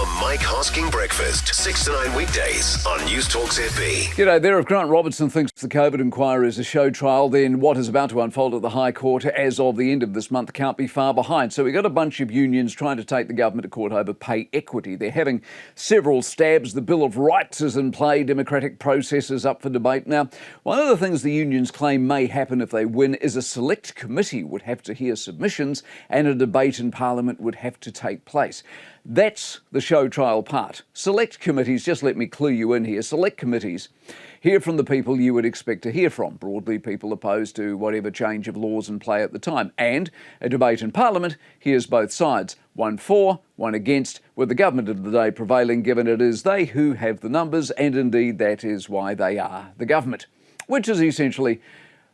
The Mike Hosking Breakfast, 6 to 9 weekdays on Newstalk ZB. G'day there. If Grant Robertson thinks the COVID inquiry is a show trial, then what is about to unfold at the High Court as of the end of this month can't be far behind. So we've got a bunch of unions trying to take the government to court over pay equity. They're having several stabs. The Bill of Rights is in play. Democratic process is up for debate. Now, one of the things the unions claim may happen if they win is a select committee would have to hear submissions and a debate in Parliament would have to take place. That's the show trial part. Select committees, just let me clue you in here, select committees hear from the people you would expect to hear from, broadly people opposed to whatever change of laws in play at the time. And a debate in Parliament hears both sides, one for, one against, with the government of the day prevailing, given it is they who have the numbers, and indeed that is why they are the government, which is essentially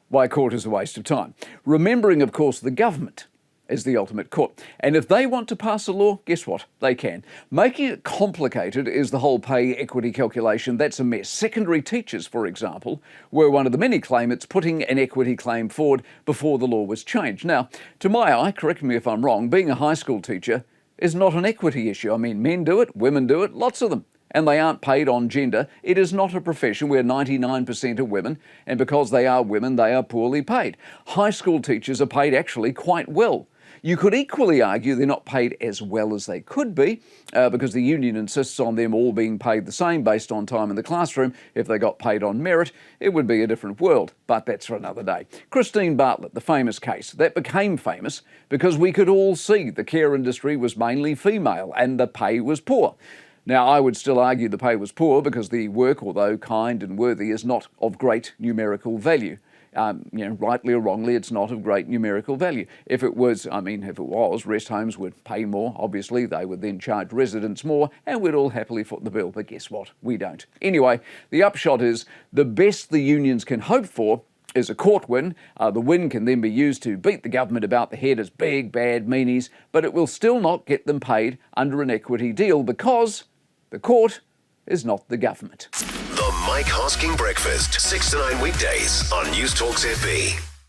why court is a waste of time. Remembering, of course, the government is the ultimate court. And if they want to pass a law, guess what? They can. Making it complicated is the whole pay equity calculation. That's a mess. Secondary teachers, for example, were one of the many claimants putting an equity claim forward before the law was changed. Now, to my eye, correct me if I'm wrong, being a high school teacher is not an equity issue. I mean, men do it, women do it, lots of them. And they aren't paid on gender. It is not a profession where 99% are women, and because they are women, they are poorly paid. High school teachers are paid actually quite well. You could equally argue they're not paid as well as they could be because the union insists on them all being paid the same based on time in the classroom. If they got paid on merit, it would be a different world, but that's for another day. Christine Bartlett, the famous case, that became famous because we could all see the care industry was mainly female and the pay was poor. Now, I would still argue the pay was poor because the work, although kind and worthy, is not of great numerical value. Rightly or wrongly, it's not of great numerical value. If it was, rest homes would pay more. Obviously, they would then charge residents more and we'd all happily foot the bill. But guess what? We don't. Anyway, the upshot is the best the unions can hope for is a court win. The win can then be used to beat the government about the head as big, bad meanies, but it will still not get them paid under an equity deal because the court is not the government. The Mike Hosking Breakfast, 6 to 9 weekdays on Newstalk ZB.